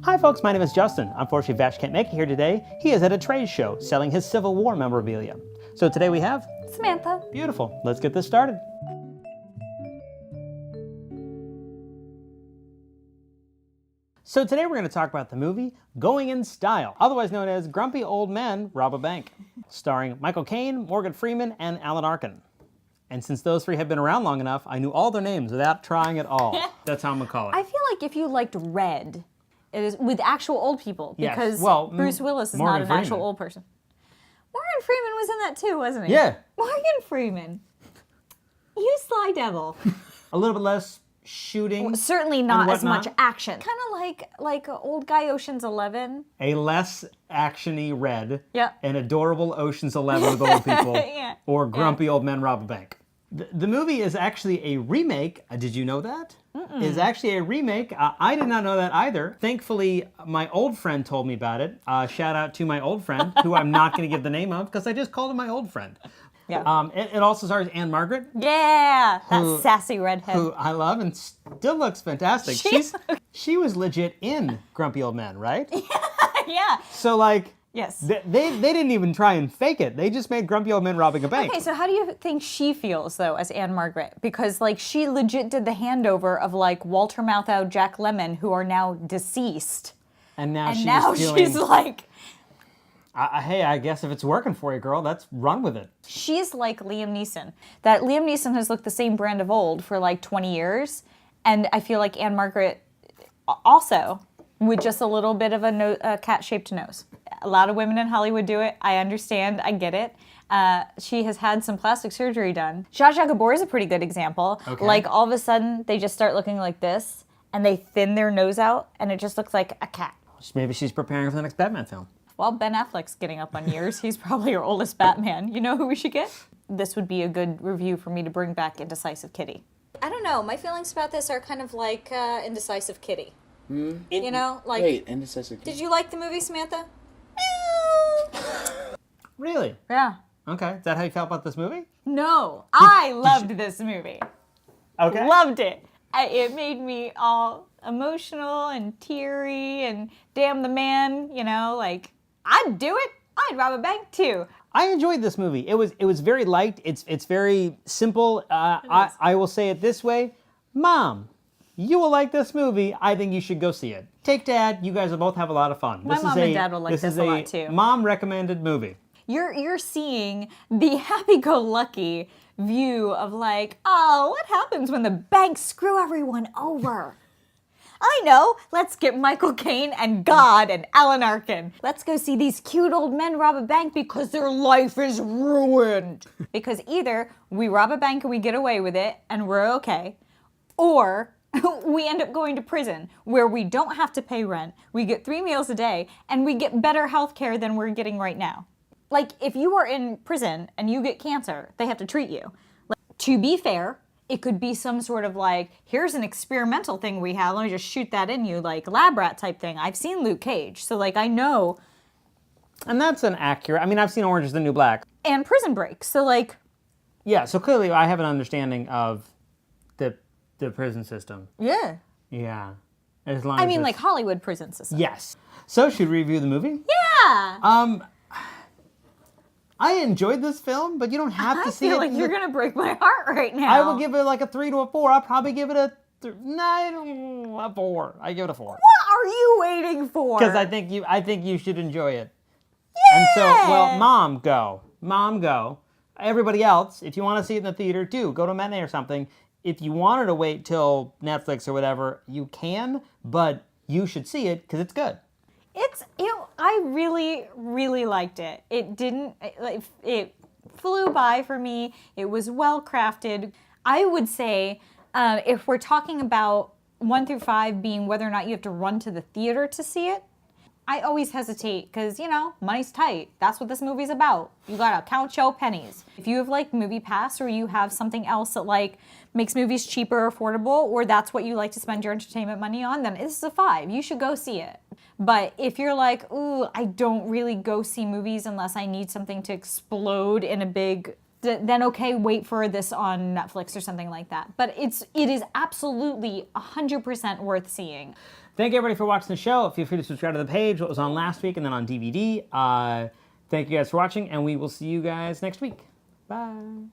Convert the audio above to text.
Hi folks, my name is Justin. Unfortunately, Vash can't make it here today. He is at a trade show selling his Civil War memorabilia. So today we have... Samantha. Beautiful. Let's get this started. So today we're going to talk about the movie Going in Style, otherwise known as Grumpy Old Men Rob a Bank, starring Michael Caine, Morgan Freeman, and Alan Arkin. And since those three have been around long enough, I knew all their names without trying at all. That's how I'm going to call it. I feel like if you liked Red, it is with actual old people, Yes. because Well, Bruce Willis is Morgan not an actual Freeman. old person. Morgan Freeman was in that too, wasn't he? Yeah. Morgan Freeman. You sly devil. A little bit less shooting. Certainly not as whatnot. much action. Kind of like old guy Ocean's 11. A less actiony Red. Yep. An adorable Ocean's 11 with old people. Yeah. Or Grumpy Old Men Rob a Bank. The movie is actually a remake. Did you know that? Is actually a remake. I did not know that either. Thankfully, my old friend told me about it. Shout out to my old friend, who I'm not going to give the name of because I just called him my old friend. Yeah. It also stars Anne Margaret, Yeah, that Who- sassy redhead. who I love and still looks fantastic. She was legit in Grumpy Old Men, right? Yeah. So like, Yes. they didn't even try and fake it. They just made Grumpy Old Men robbing a bank. Okay, so how do you think she feels, though, as Anne Margaret? Because, like, she legit did the handover of, like, Walter Matthau, Jack Lemmon, who are now deceased. And now And she's now feeling, she's like, hey, I guess if it's working for you, girl, let's run with it. she's like Liam Neeson. That Liam Neeson has looked the same brand of old for, like, 20 years. And I feel like Anne Margaret also, with just a little bit of a cat-shaped nose. A lot of women in Hollywood do it. I understand. I get it. She has had some plastic surgery done. Zsa Zsa Gabor is a pretty good example. Okay. Like, all of a sudden, they just start looking like this, and they thin their nose out, and it just looks like a cat. Maybe she's preparing for the next Batman film. Well, Ben Affleck's getting up on years. He's probably your oldest Batman. You know who we should get? This would be a good review for me to bring back Indecisive Kitty. I don't know. My feelings about this are kind of like Indecisive Kitty. You know, like... Wait, Indecisive. Did you like the movie, Samantha? Really? Yeah. Okay. Is that how you felt about this movie? No, I loved this movie. Okay. Loved it. It made me all emotional and teary and damn the man, you know, like, I'd do it. I'd rob a bank too. I enjoyed this movie. It was very light. It's very simple. I will say it this way, Mom, you will like this movie. I think you should go see it. Take Dad. You guys will both have a lot of fun. My mom and dad will like this a lot, too. Mom recommended movie. You're seeing the happy-go-lucky view of like, oh, what happens when the banks screw everyone over? I know. Let's get Michael Caine and God and Alan Arkin. Let's go see these cute old men rob a bank because their life is ruined. Because either we rob a bank and we get away with it and we're okay, or we end up going to prison where we don't have to pay rent, we get 3 meals a day, and we get better health care than we're getting right now. Like, if you are in prison and you get cancer, they have to treat you. Like, to be fair, it could be some sort of like, here's an experimental thing we have, let me just shoot that in you, like lab rat type thing. I've seen Luke Cage, so like I know. And that's an accurate. I mean, I've seen Orange is the New Black. And Prison Break, so like. Yeah. So clearly, I have an understanding of the prison system. Yeah. Yeah. As long I as mean, it's- like Hollywood prison system. Yes. So should we review the movie? Yeah. I enjoyed this film, but you don't have I to see feel it. like you're gonna break my heart right now. I will give it like a 3 to a 4. I'll probably give it a 4. I give it a 4 What are you waiting for? because I think you should enjoy it. And so, well, Mom, go. Everybody else, if you want to see it in the theater, go to a matinee or something. If you wanted to wait till Netflix or whatever, you can, but you should see it because it's good. I really, really liked it. It flew by for me. It was well crafted. I would say, if we're talking about 1 through 5 being whether or not you have to run to the theater to see it, I always hesitate because, you know, money's tight. That's what this movie's about. You gotta count your pennies. If you have like Movie Pass or you have something else that like makes movies cheaper or affordable, or that's what you like to spend your entertainment money on, then this is a 5. You should go see it. But if you're like, ooh, I don't really go see movies unless I need something to explode in a big, then okay, wait for this on Netflix or something like that. But it is absolutely 100% worth seeing. Thank you everybody for watching the show. Feel free to subscribe to the page, what was on last week and then on DVD. Thank you guys for watching, and we will see you guys next week. Bye.